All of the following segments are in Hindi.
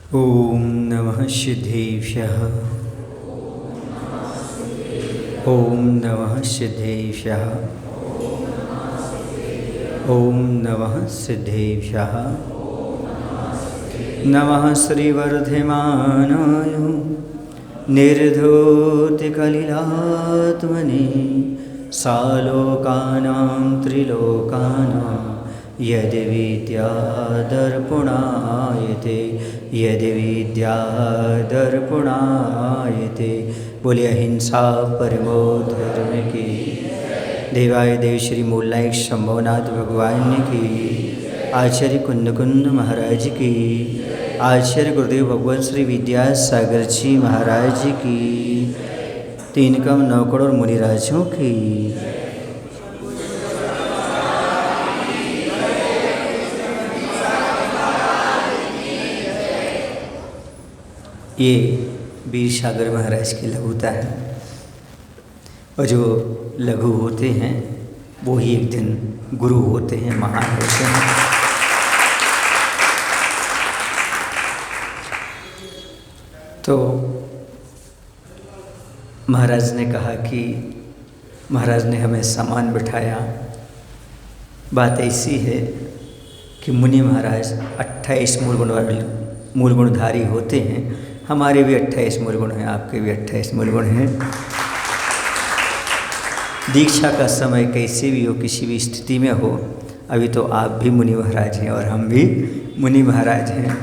ओम नमः सिद्धेभ्यः। ओम नमः सिद्धेभ्यः। ओम नमः सिद्धेभ्यः। नमः श्रीवर्धमानाय निर्धूतिकलिलात्मने सालोकानां त्रिलोकानां यदि विद्यादर्पणायते यदि विद्यादर्पणायते। बोलिए अहिंसा परमो धर्म की। देवाय देव श्री मूलनायक शंभुनाथ भगवान की। आचार्य कुंद कुंद महाराज की। आचार्य गुरुदेव भगवान श्री विद्यासागर जी महाराज की। 3 कम 9 करोड़ मुनिराजों की। ये वीर सागर महाराज की लघुता है, और जो लघु होते हैं वो ही एक दिन गुरु होते हैं, महान होते हैं। तो महाराज ने कहा कि महाराज ने हमें सामान बिठाया। बात ऐसी है कि मुनि महाराज 28 मूल गुणधारी होते हैं। हमारे भी 28 मूल गुण हैं, आपके भी 28 मूल गुण हैं। दीक्षा का समय कैसे भी हो, किसी भी स्थिति में हो, अभी तो आप भी मुनि महाराज हैं और हम भी मुनि महाराज हैं।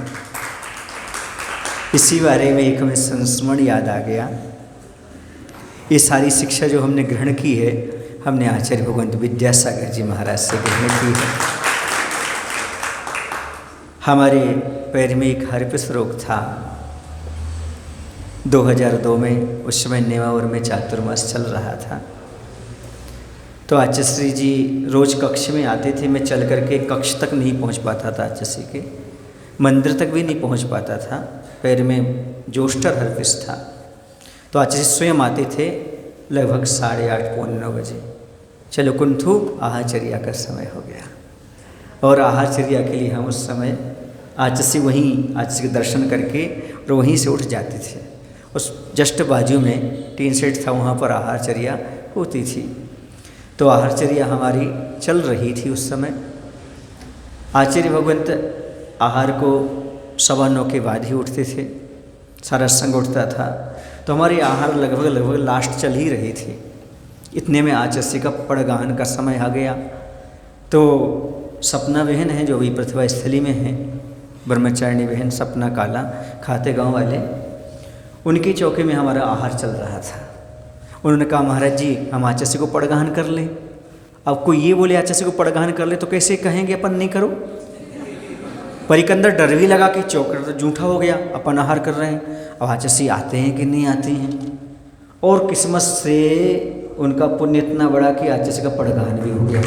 इसी बारे में एक हमें संस्मरण याद आ गया। ये सारी शिक्षा जो हमने ग्रहण की है, हमने आचार्य भगवंत विद्यासागर जी महाराज से ग्रहण की है। हमारे पैर में एक हर्पिस रोग था 2002 में। उस समय नेमावर में चातुर्मास चल रहा था। तो आचार्य जी रोज कक्ष में आते थे। मैं चल करके कक्ष तक नहीं पहुंच पाता था, आचार्य के मंदिर तक भी नहीं पहुंच पाता था। पैर में जोस्टर हर्पिस था। तो आचार्य स्वयं आते थे लगभग 8:30 पौने 9 बजे। चलो कुंठू आहारचर्या का समय हो गया। और आहारचर्या के लिए हम उस समय आचार्य वहीं आचार्य के दर्शन करके और वहीं से उठ जाते थे। उस जस्ट बाजू में टीन सेट था, वहाँ पर आहारचर्या होती थी। तो आहारचर्या हमारी चल रही थी उस समय। आचार्य भगवंत आहार को 9:15 के बाद ही उठते थे, सारा संग उठता था। तो हमारी आहार लगभग लास्ट चल ही रही थी। इतने में आचार्य का पड़गान का समय आ गया। तो सपना बहन है जो अभी प्रतिभा स्थली में है, ब्रह्मचारिणी बहन सपना काला खाते गांव वाले, उनकी चौके में हमारा आहार चल रहा था। उन्होंने कहा महाराज जी हम आचार्य को पड़गान कर लें। अब कोई ये बोले आचार्य को पड़गान कर ले तो कैसे कहेंगे अपन नहीं करो। परिकंदर डर भी लगा कि चौकर जूठा हो गया, अपन आहार कर रहे हैं। अब आचार्य आते हैं कि नहीं आते हैं। और किस्मत से उनका पुण्य इतना बड़ा कि आचार्य का पड़गान भी हो गया।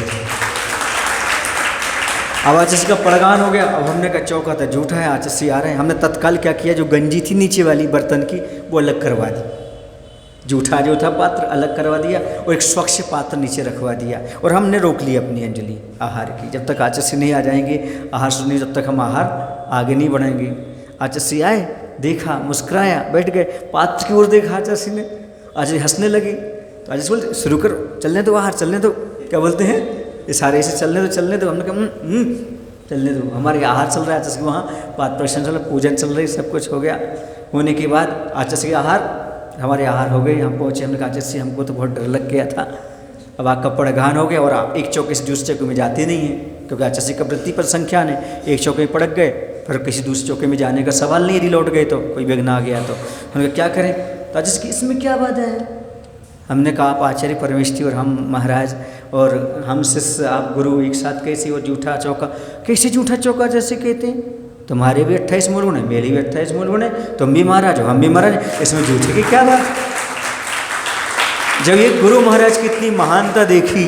अब आचार्य का पड़गान हो गया। अब हमने कहा चौका था जूठा है, आचार्य आ रहे हैं। हमने तत्काल क्या किया, जो गंजी थी नीचे वाली बर्तन की वो अलग करवा दी। जूठा जो था पात्र अलग करवा दिया और एक स्वच्छ पात्र नीचे रखवा दिया। और हमने रोक ली अपनी अंजलि आहार की। जब तक आचार्य नहीं आ जाएंगे आहार सुनिए, जब तक हम आहार आगे नहीं बढ़ेंगे। आचार्य आए, देखा, मुस्कुराया, बैठ गए। पात्र की ओर देखा आचार्य ने, आचार्य हंसने लगे। तो आचार्य बोलते शुरू करो, चलने दो आहार, चलने दो। क्या बोलते हैं इशारे से, चलने दो चलने दो। हमने कहा चलने दो। हमारे आहार चल रहा है, आचार्य वहाँ पात्र प्रश्न चल रहा, पूजन चल रही, सब कुछ हो गया। होने के बाद आचार्य के हमारे आहार हो गए। हम पहुँचे। हमने कहा आचार्य हमको तो बहुत डर लग गया था। अब आपका पड़गान हो गया और आप एक चौके से दूसरे चौके में जाते नहीं हैं, क्योंकि आचार्य का वृत्ति पर संख्या है। एक चौके में पड़क गए, फिर किसी दूसरे चौके में जाने का सवाल नहीं। यदि लौट गए तो कोई विघ्न आ गया तो हमने क्या करें। तो आचार्य की इसमें क्या बात है। हमने कहा आप आचार्य परमेष्ठी और हम महाराज और हम शिष्य, आप गुरु, एक साथ कैसे। और जूठा चौका कैसे, जूठा चौका जैसे कहते हैं। तुम्हारे भी 28 मूल गुण है, मेरे भी 28 मूल गुण है, तुम भी महाराज हो हम भी महाराज, इसमें जूठे की क्या बात। जब ये गुरु महाराज की इतनी महानता देखी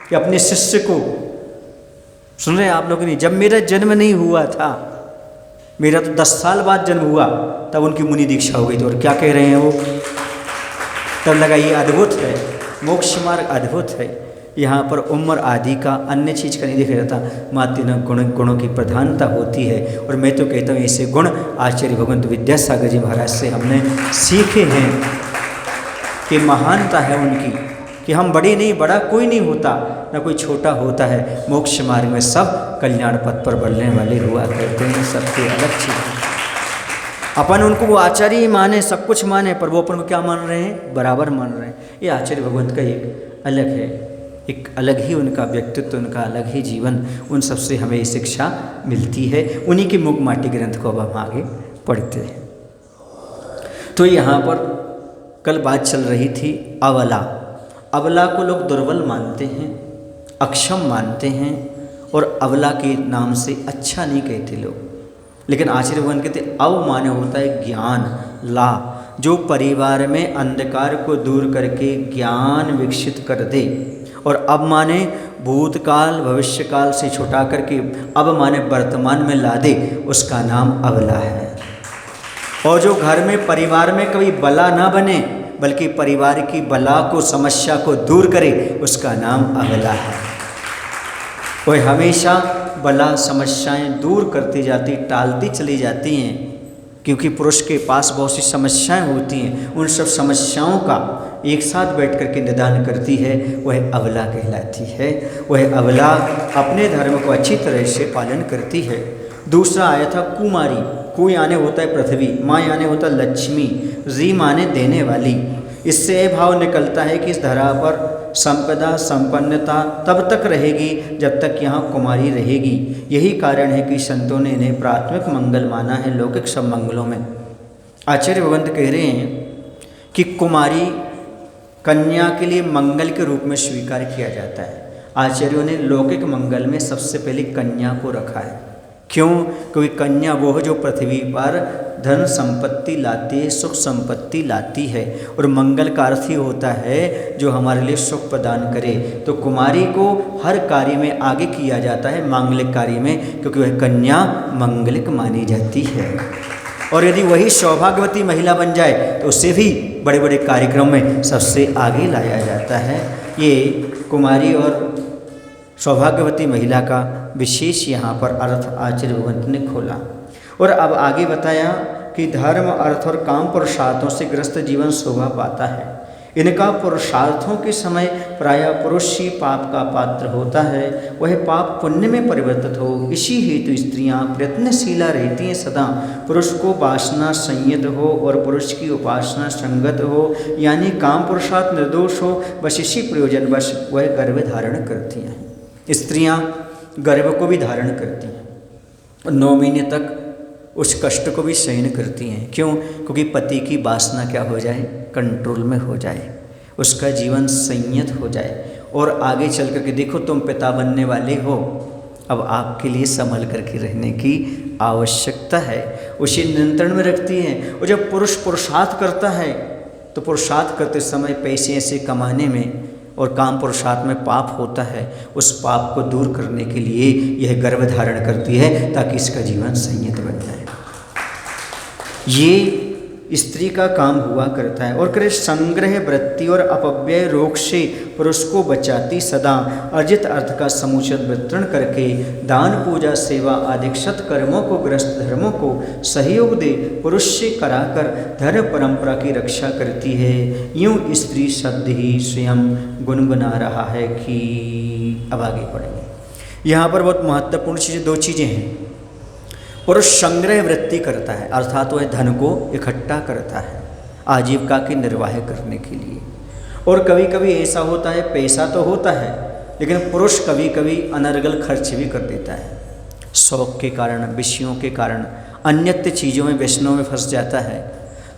कि अपने शिष्य को, सुन रहे हैं आप लोग नहीं, जब मेरा जन्म नहीं हुआ था, मेरा तो 10 साल बाद जन्म हुआ, तब उनकी मुनि दीक्षा हो गई थी। और क्या कह रहे हैं वो, तब लगा ये अद्भुत है, मोक्ष मार्ग अद्भुत है। यहाँ पर उम्र आदि का अन्य चीज़ का नहीं देखा जाता, मात्र गुणों की प्रधानता होती है। और मैं तो कहता हूँ ऐसे गुण आचार्य भगवंत विद्यासागर जी महाराज से हमने सीखे हैं कि महानता है उनकी, कि हम बड़े नहीं, बड़ा कोई नहीं होता, ना कोई छोटा होता है। मोक्ष मार्ग में सब कल्याण पथ पर बढ़ने वाले हुआ करते हैं, सबके अलग चीज़। अपन उनको वो आचार्य ही माने, सब कुछ माने, पर वो अपन को क्या मान रहे हैं? बराबर मान रहे हैं। ये आचार्य भगवंत का एक अलग है, एक अलग ही उनका व्यक्तित्व, उनका अलग ही जीवन, उन सबसे हमें ये शिक्षा मिलती है। उन्हीं के मुख माटी ग्रंथ को अब हम आगे पढ़ते हैं। तो यहाँ पर कल बात चल रही थी अबला। अबला को लोग दुर्बल मानते हैं, अक्षम मानते हैं, और अबला के नाम से अच्छा नहीं कहते लोग। लेकिन आचार्य भगवान कहते अव माने होता है ज्ञान, ला, जो परिवार में अंधकार को दूर करके ज्ञान विकसित कर दे। और अब माने भूतकाल भविष्यकाल से छुटा करके अब माने वर्तमान में ला दे, उसका नाम अबला है। और जो घर में परिवार में कभी बला ना बने, बल्कि परिवार की बला को, समस्या को दूर करे, उसका नाम अबला है। वह हमेशा बला समस्याएं दूर करती जाती, टालती चली जाती हैं, क्योंकि पुरुष के पास बहुत सी समस्याएं होती हैं। उन सब समस्याओं का एक साथ बैठ कर के निदान करती है, वह अबला कहलाती है। वह अबला अपने धर्म को अच्छी तरह से पालन करती है। दूसरा आया था कुमारी। कु यानी होता है पृथ्वी, माँ यानी होता है लक्ष्मी, री माने देने वाली। इससे यह भाव निकलता है कि इस धरा पर संपदा संपन्नता तब तक रहेगी जब तक यहाँ कुमारी रहेगी। यही कारण है कि संतों ने इन्हें प्राथमिक मंगल माना है लौकिक सब मंगलों में। आचार्य भगवंत कह रहे हैं कि कुमारी कन्या के लिए मंगल के रूप में स्वीकार किया जाता है। आचार्यों ने लौकिक मंगल में सबसे पहले कन्या को रखा है। क्यों? क्योंकि कन्या वो है जो पृथ्वी पर धन संपत्ति लाती है, सुख संपत्ति लाती है, और मंगल का अर्थ ही होता है जो हमारे लिए सुख प्रदान करे। तो कुमारी को हर कार्य में आगे किया जाता है, मांगलिक कार्य में, क्योंकि वह कन्या मंगलिक मानी जाती है। और यदि वही सौभाग्यवती महिला बन जाए तो उसे भी बड़े बड़े कार्यक्रम में सबसे आगे लाया जाता है। ये कुमारी और सौभाग्यवती महिला का विशेष यहाँ पर अर्थ आचार्य भगवंत ने खोला। और अब आगे बताया कि धर्म, अर्थ और काम पुरुषार्थों से ग्रस्त जीवन शोभा पाता है। इनका पुरुषार्थों के समय प्रायः पुरुष ही पाप का पात्र होता है, वह पाप पुण्य में परिवर्तित हो। इसी हेतु स्त्रियां प्रयत्नशीला रहती हैं सदा, पुरुष को वासना संयत हो और पुरुष की उपासना संगत हो, यानी काम पुरुषार्थ निर्दोष हो। बस इसी प्रयोजनवश वह गर्भ धारण करती हैं। स्त्रियां गर्भ को भी धारण करती हैं और 9 महीने तक उस कष्ट को भी सहन करती हैं। क्यों? क्योंकि पति की वासना क्या हो जाए? कंट्रोल में हो जाए, उसका जीवन संयत हो जाए। और आगे चल करके देखो, तुम पिता बनने वाले हो, अब आपके लिए संभल करके रहने की आवश्यकता है, उसे नियंत्रण में रखती हैं। और जब पुरुष पुरुषार्थ करता है तो पुरुषार्थ करते समय पैसे ऐसे कमाने में और काम पुरुषार्थ में पाप होता है, उस पाप को दूर करने के लिए यह गर्भ धारण करती है ताकि इसका जीवन संयत बन जाए। ये स्त्री का काम हुआ करता है। और करे संग्रह वृत्ति और अपव्यय रोग से पुरुष को बचाती सदा, अर्जित अर्थ का समुचित वितरण करके दान पूजा सेवा आदि सत कर्मों को, ग्रस्त धर्मों को सहयोग दे पुरुष से कराकर धर्म परंपरा की रक्षा करती है। यूं स्त्री शब्द ही स्वयं गुनगुना रहा है कि। अब आगे पढ़ेंगे। यहाँ पर बहुत महत्वपूर्ण चीज़ें, 2 चीज़ें हैं। पुरुष संग्रह वृत्ति करता है, अर्थात वह धन को इकट्ठा करता है आजीविका के निर्वाह करने के लिए। और कभी कभी ऐसा होता है, पैसा तो होता है लेकिन पुरुष कभी कभी अनर्गल खर्च भी कर देता है, शौक के कारण, विषयों के कारण, अन्यत्र चीज़ों में, व्यसनों में फंस जाता है।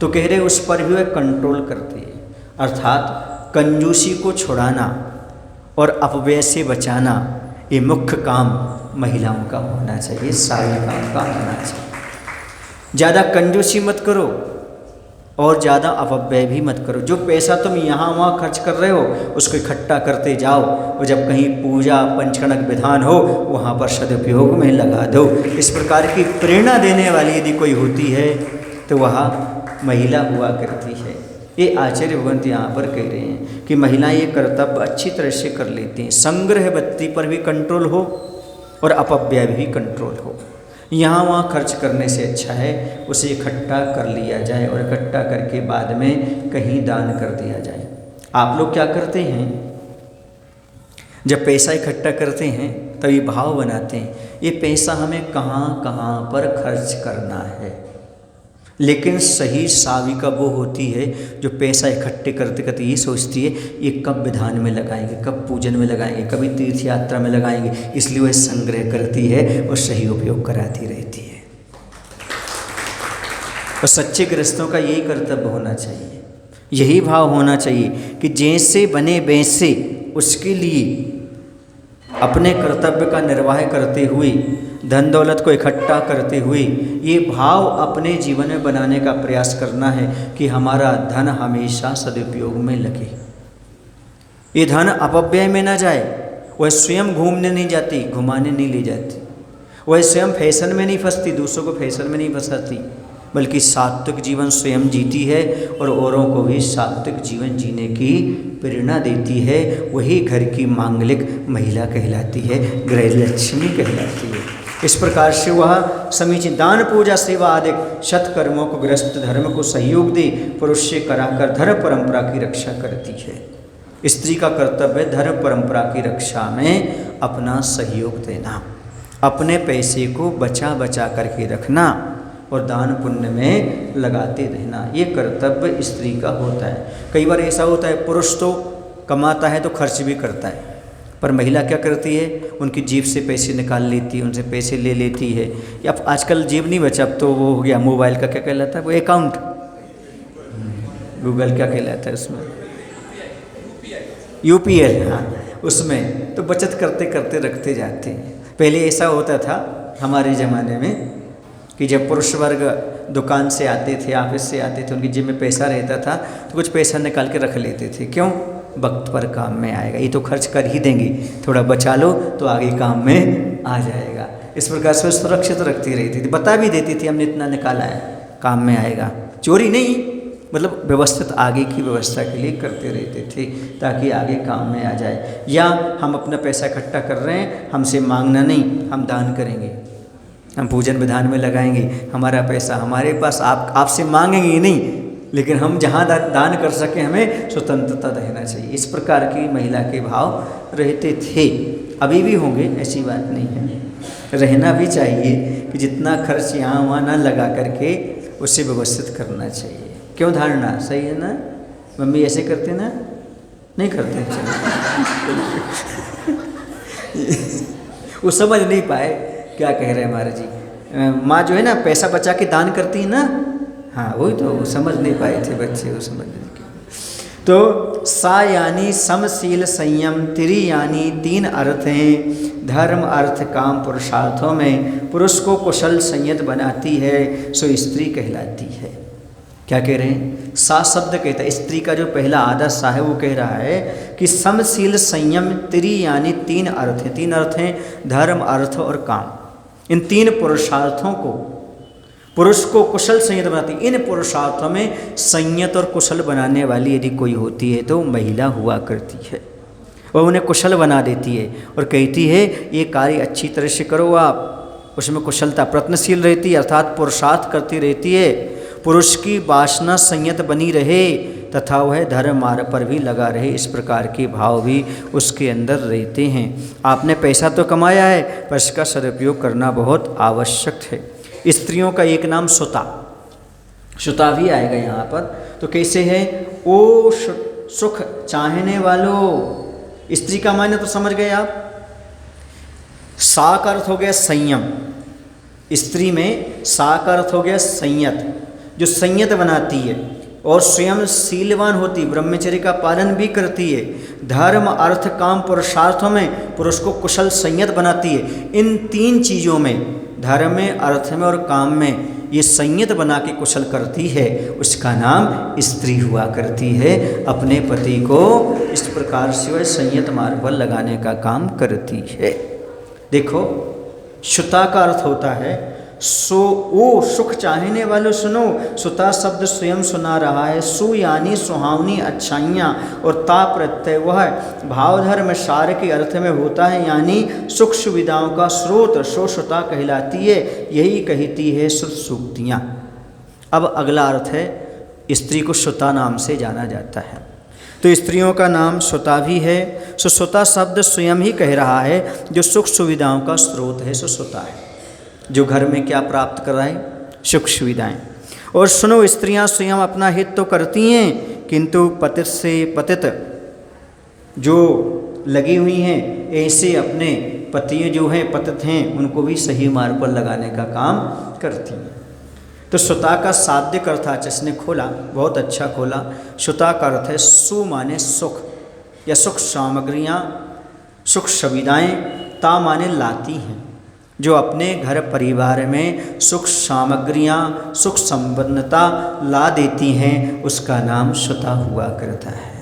तो कह रहे उस पर भी वह कंट्रोल करती है, अर्थात कंजूसी को छुड़ाना और अपव्यय से बचाना, ये मुख्य काम महिलाओं का होना चाहिए, सारे काम का होना चाहिए। ज़्यादा कंजूसी मत करो और ज़्यादा अपव्यय भी मत करो। जो पैसा तुम यहाँ वहाँ खर्च कर रहे हो उसको इकट्ठा करते जाओ, और जब कहीं पूजा पंचकणक विधान हो वहाँ पर सदुपयोग में लगा दो। इस प्रकार की प्रेरणा देने वाली यदि कोई होती है तो वह महिला हुआ करती है। ये आचार्य भगवंत यहाँ पर कह रहे हैं कि महिलाएं ये कर्तव्य अच्छी तरह से कर लेती हैं। संग्रह बत्ती पर भी कंट्रोल हो और अपव्यय भी कंट्रोल हो। यहाँ वहाँ खर्च करने से अच्छा है उसे इकट्ठा कर लिया जाए और इकट्ठा करके बाद में कहीं दान कर दिया जाए। आप लोग क्या करते हैं, जब पैसा इकट्ठा करते हैं तभी भाव बनाते हैं ये पैसा हमें कहाँ कहाँ पर खर्च करना है। लेकिन सही साविका वो होती है जो पैसा इकट्ठे करते करते ये सोचती है ये कब विधान में लगाएंगे, कब पूजन में लगाएंगे, कभी तीर्थ यात्रा में लगाएंगे, इसलिए वह संग्रह करती है और सही उपयोग कराती रहती है। और सच्चे गृहस्थों का यही कर्तव्य होना चाहिए, यही भाव होना चाहिए कि जैसे बने वैसे उसके लिए अपने कर्तव्य का निर्वाह करते हुए, धन दौलत को इकट्ठा करते हुए ये भाव अपने जीवन में बनाने का प्रयास करना है कि हमारा धन हमेशा सदुपयोग में लगे, ये धन अपव्यय में ना जाए। वह स्वयं घूमने नहीं जाती, घुमाने नहीं ले जाती, वह स्वयं फैशन में नहीं फंसती, दूसरों को फैशन में नहीं फंसाती, बल्कि सात्विक जीवन स्वयं जीती है और औरों को भी सात्विक जीवन जीने की प्रेरणा देती है। वही घर की मांगलिक महिला कहलाती है, गृहलक्ष्मी कहलाती है। इस प्रकार से वह समीचीन दान पूजा सेवा आदि सत्कर्मों को गृहस्थ धर्म को सहयोग दे, पुरुष से कराकर धर्म परंपरा की रक्षा करती है। स्त्री का कर्तव्य धर्म परंपरा की रक्षा में अपना सहयोग देना, अपने पैसे को बचा बचा करके रखना और दान पुण्य में लगाते रहना, ये कर्तव्य स्त्री का होता है। कई बार ऐसा होता है पुरुष तो कमाता है तो खर्च भी करता है, पर महिला क्या करती है, उनकी जेब से पैसे निकाल लेती है, उनसे पैसे ले लेती है। या आजकल जेब नहीं बचा, अब तो वो हो गया मोबाइल का क्या कहलाता है, वो अकाउंट, गूगल क्या कहलाता है उसमें, UPI, हाँ, उसमें तो बचत करते करते रखते जाते हैं। पहले ऐसा होता था हमारे ज़माने में कि जब पुरुष वर्ग दुकान से आते थे, ऑफिस से आते थे, उनकी जेब में पैसा रहता था तो कुछ पैसा निकाल के रख लेते थे। क्यों? वक्त पर काम में आएगा, ये तो खर्च कर ही देंगे, थोड़ा बचा लो तो आगे काम में आ जाएगा। इस प्रकार से सुरक्षित रखती रहती थी, बता भी देती थी हमने इतना निकाला है, काम में आएगा। चोरी नहीं, मतलब व्यवस्थित आगे की व्यवस्था के लिए करते रहते थे ताकि आगे काम में आ जाए। या हम अपना पैसा इकट्ठा कर रहे हैं, हमसे मांगना नहीं, हम दान करेंगे, हम पूजन विधान में लगाएंगे, हमारा पैसा हमारे पास, आपसे मांगेंगे ही नहीं, लेकिन हम जहाँ दान कर सकें हमें स्वतंत्रता रहना चाहिए। इस प्रकार की महिला के भाव रहते थे, अभी भी होंगे, ऐसी बात नहीं है, रहना भी चाहिए कि जितना खर्च यहाँ वहाँ ना लगा करके उसे व्यवस्थित करना चाहिए। क्यों? धारणा सही है ना, मम्मी ऐसे करते ना, नहीं करते, वो समझ नहीं पाए क्या कह रहे हैं महाराज जी। माँ जो है ना पैसा बचा के दान करती है ना, हाँ वही तो समझ नहीं पाए थे बच्चे, वो समझ नहीं। तो सा यानी समशील संयम, त्रि यानी 3 अर्थ हैं, धर्म अर्थ काम पुरुषार्थों में पुरुष को कुशल संयत बनाती है, सो स्त्री कहलाती है। क्या कह रहे हैं? सा शब्द कहता है, स्त्री का जो पहला आधा सा है वो कह रहा है कि समशील संयम, त्रि यानी 3 अर्थ हैं, 3 अर्थ हैं धर्म अर्थ और काम। इन 3 पुरुषार्थों को पुरुष को कुशल संयत बनाती। इन पुरुषार्थों में संयत और कुशल बनाने वाली यदि कोई होती है तो महिला हुआ करती है, वह उन्हें कुशल बना देती है और कहती है ये कार्य अच्छी तरह से करो आप, उसमें कुशलता प्रयत्नशील रहती है, अर्थात पुरुषार्थ करती रहती है, पुरुष की वासना संयत बनी रहे तथा वह धर्म मार्ग पर भी लगा रहे, इस प्रकार के भाव भी उसके अंदर रहते हैं। आपने पैसा तो कमाया है पर इसका सदुपयोग करना बहुत आवश्यक है। स्त्रियों का एक नाम सुता, सुता भी आएगा यहाँ पर। तो कैसे है? ओ सुख चाहने वालों, स्त्री का मायने तो समझ गए आप। सा का अर्थ हो गया संयम, स्त्री में सा का अर्थ हो गया संयत, जो संयत बनाती है और स्वयं शीलवान होती, ब्रह्मचर्य का पालन भी करती है, धर्म अर्थ काम पुरुषार्थों में पुरुष को कुशल संयत बनाती है। इन 3 चीज़ों में, धर्म में, अर्थ में और काम में ये संयत बना के कुशल करती है, उसका नाम स्त्री हुआ करती है। अपने पति को इस प्रकार से वह संयत मार्ग पर लगाने का काम करती है। देखो, शुता का अर्थ होता है सो ओ सुख चाहने वालों सुनो, सुता शब्द स्वयं सुना रहा है। सु यानी सुहावनी अच्छाइयाँ, और ता प्रत्यय वह भावधर्म सार के अर्थ में होता है, यानी सुख सुविधाओं का स्रोत। सो सुता कहलाती है, यही कहती है श्रुत सूक्तियाँ। अब अगला अर्थ है, स्त्री को सुता नाम से जाना जाता है, तो स्त्रियों का नाम सुता भी है। सो सुता शब्द स्वयं ही कह रहा है, जो सुख सुविधाओं का स्रोत है सो सुता है, जो घर में क्या प्राप्त कराए, सुख सुविधाएं। और सुनो, स्त्रियां स्वयं अपना हित तो करती हैं, किंतु पतित से पतित जो लगी हुई हैं, ऐसे अपने पति जो हैं पतित हैं उनको भी सही मार्ग पर लगाने का काम करती हैं। तो सुता का शाब्दिक अर्थ आज इसने खोला, बहुत अच्छा खोला। सुता का अर्थ है सु माने सुख या सुख सामग्रियाँ, सुख सुविधाएँ। ता माने लाती हैं, जो अपने घर परिवार में सुख सामग्रियाँ, सुख संपन्नता ला देती हैं, उसका नाम सुता हुआ करता है।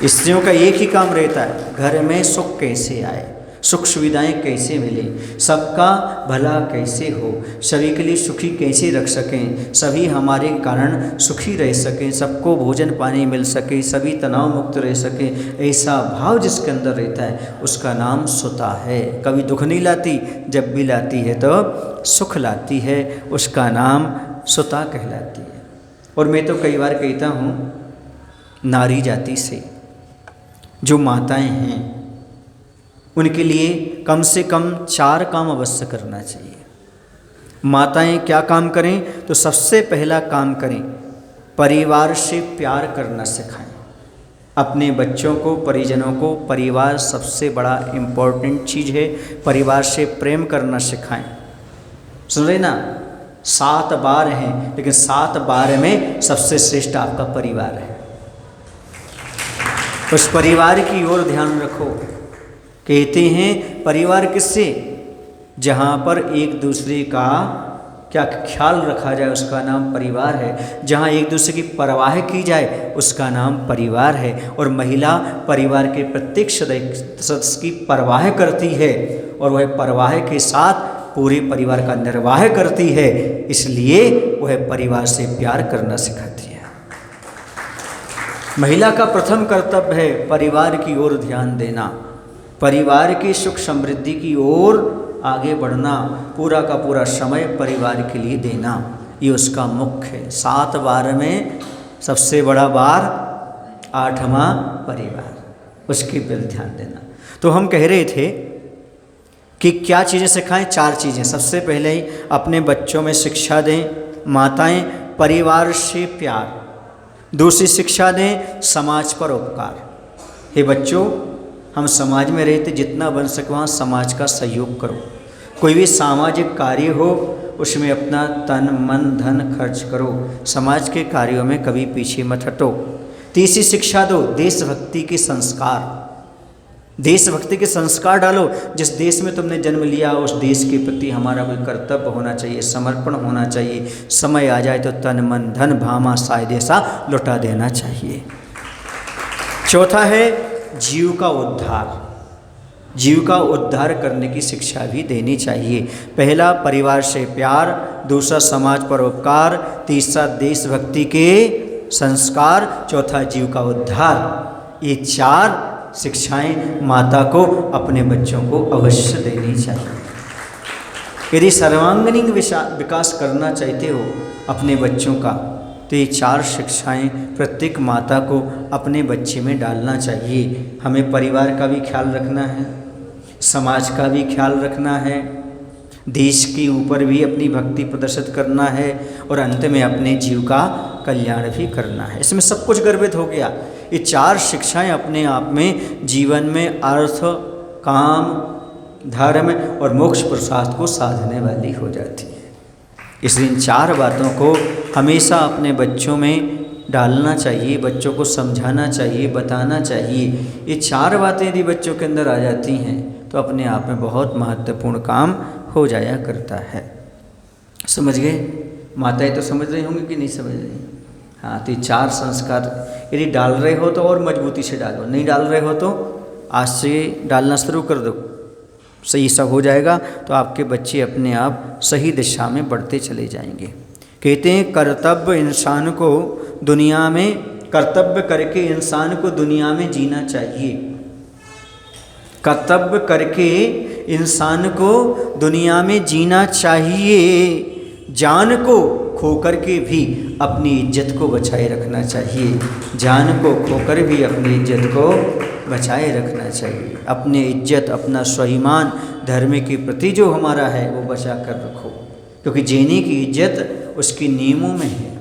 स्त्रियों का एक ही काम रहता है, घर में सुख कैसे आए, सुख सुविधाएं कैसे मिले, सबका भला कैसे हो, सभी के लिए सुखी कैसे रख सकें, सभी हमारे कारण सुखी रह सकें, सबको भोजन पानी मिल सके, सभी तनाव मुक्त रह सके, ऐसा भाव जिसके अंदर रहता है उसका नाम सुता है। कभी दुख नहीं लाती, जब भी लाती है तो सुख लाती है, उसका नाम सुता कहलाती है। और मैं तो कई बार कहता हूँ, नारी जाति से जो माताएं हैं उनके लिए कम से कम 4 काम अवश्य करना चाहिए। माताएं क्या काम करें, तो सबसे पहला काम करें, परिवार से प्यार करना सिखाएं अपने बच्चों को, परिजनों को। परिवार सबसे बड़ा इम्पोर्टेंट चीज़ है, परिवार से प्रेम करना सिखाएं। सुन रहे ना, 7 बार हैं, लेकिन 7 बार में सबसे श्रेष्ठ आपका परिवार है। उस परिवार की ओर ध्यान रखो। कहते हैं परिवार किससे, जहाँ पर एक दूसरे का क्या ख्याल रखा जाए उसका नाम परिवार है, जहाँ एक दूसरे की परवाह की जाए उसका नाम परिवार है। और महिला परिवार के प्रत्येक सदस्य की परवाह करती है, और वह परवाह के साथ पूरे परिवार का निर्वाह करती है, इसलिए वह परिवार से प्यार करना सिखाती है। महिला का प्रथम कर्तव्य है परिवार की ओर ध्यान देना, परिवार की सुख समृद्धि की ओर आगे बढ़ना, पूरा का पूरा समय परिवार के लिए देना, ये उसका मुख्य है। 7 बार में सबसे बड़ा बार 8वां परिवार, उसके पर ध्यान देना। तो हम कह रहे थे कि क्या चीज़ें सिखाएं, 4 चीज़ें। सबसे पहले ही अपने बच्चों में शिक्षा दें, माताएं परिवार से प्यार। दूसरी शिक्षा दें, समाज पर उपकार। हे बच्चों, हम समाज में रहते, जितना बन सके वहाँ समाज का सहयोग करो। कोई भी सामाजिक कार्य हो उसमें अपना तन मन धन खर्च करो, समाज के कार्यों में कभी पीछे मत हटो। तीसरी शिक्षा दो, देशभक्ति के संस्कार। देशभक्ति के संस्कार डालो। जिस देश में तुमने जन्म लिया उस देश के प्रति हमारा कोई कर्तव्य होना चाहिए, समर्पण होना चाहिए। समय आ जाए तो तन मन धन भामा साय देशा लौटा देना चाहिए। चौथा है जीव का उद्धार। जीव का उद्धार करने की शिक्षा भी देनी चाहिए। पहला परिवार से प्यार, दूसरा समाज पर उपकार, तीसरा देशभक्ति के संस्कार, चौथा जीव का उद्धार। ये 4 शिक्षाएं माता को अपने बच्चों को अवश्य देनी चाहिए। यदि सर्वांगीण विकास करना चाहते हो अपने बच्चों का, तो ये 4 शिक्षाएं प्रत्येक माता को अपने बच्चे में डालना चाहिए। हमें परिवार का भी ख्याल रखना है, समाज का भी ख्याल रखना है, देश के ऊपर भी अपनी भक्ति प्रदर्शित करना है, और अंत में अपने जीव का कल्याण भी करना है। इसमें सब कुछ गर्भित हो गया। ये 4 शिक्षाएं अपने आप में जीवन में अर्थ, काम, धर्म और मोक्ष प्रसाद को साधने वाली हो जाती है। इसलिए इन 4 बातों को हमेशा अपने बच्चों में डालना चाहिए, बच्चों को समझाना चाहिए, बताना चाहिए। ये 4 बातें यदि बच्चों के अंदर आ जाती हैं तो अपने आप में बहुत महत्वपूर्ण काम हो जाया करता है। समझ गए? माताएं तो समझ रही होंगी कि नहीं समझ रही? हाँ, तो ये 4 संस्कार यदि डाल रहे हो तो और मजबूती से डालो, नहीं डाल रहे हो तो आज से डालना शुरू कर दो। सही सब हो जाएगा तो आपके बच्चे अपने आप सही दिशा में बढ़ते चले जाएंगे। कहते हैं कर्तव्य इंसान को दुनिया में, कर्तव्य करके इंसान को दुनिया में जीना चाहिए। कर्तव्य करके इंसान को दुनिया में जीना चाहिए। जान को खोकर के भी अपनी इज्जत को बचाए रखना चाहिए। जान को खोकर भी अपनी इज्जत को बचाए रखना चाहिए। अपने इज्जत, अपना स्वाभिमान, धर्म के प्रति जो हमारा है वो बचा कर रखो, क्योंकि जीने की इज्जत उसके नियमों में है,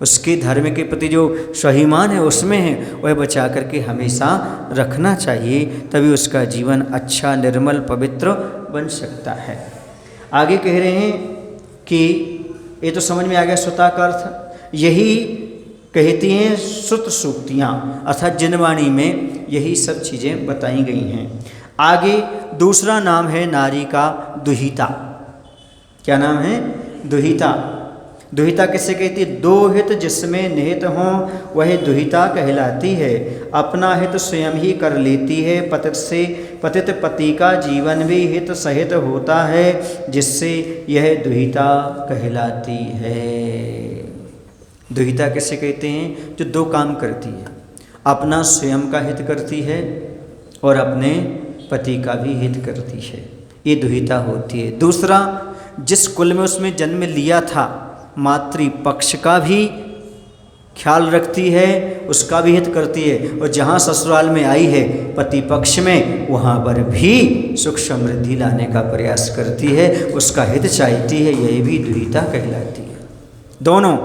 उसके धर्म के प्रति जो स्वाभिमान है उसमें है, वह बचा करके हमेशा रखना चाहिए। तभी उसका जीवन अच्छा, निर्मल, पवित्र बन सकता है। आगे कह रहे हैं कि ये तो समझ में आ गया श्रुता का अर्थ। यही कहती हैं श्रुत सूक्तियाँ, अर्थात जिनवाणी में यही सब चीज़ें बताई गई हैं। आगे दूसरा नाम है नारी का दुहिता। क्या नाम है? दुहिता। दुहिता किसे कहती है? दो हित जिसमें निहित हों वह दुहिता कहलाती है। अपना हित स्वयं ही कर लेती है। पतित से पतित पति का जीवन भी हित सहित होता है, जिससे यह दुहिता कहलाती है। दुहिता किसे कहते हैं? जो दो काम करती है, अपना स्वयं का हित करती है और अपने पति का भी हित करती है, ये दुहिता होती है। दूसरा, जिस कुल में उसमें जन्म लिया था मातृपक्ष का भी ख्याल रखती है, उसका भी हित करती है, और जहाँ ससुराल में आई है पति पक्ष में वहाँ पर भी सुख समृद्धि लाने का प्रयास करती है, उसका हित चाहती है, यही भी दुहिता कहलाती है। दोनों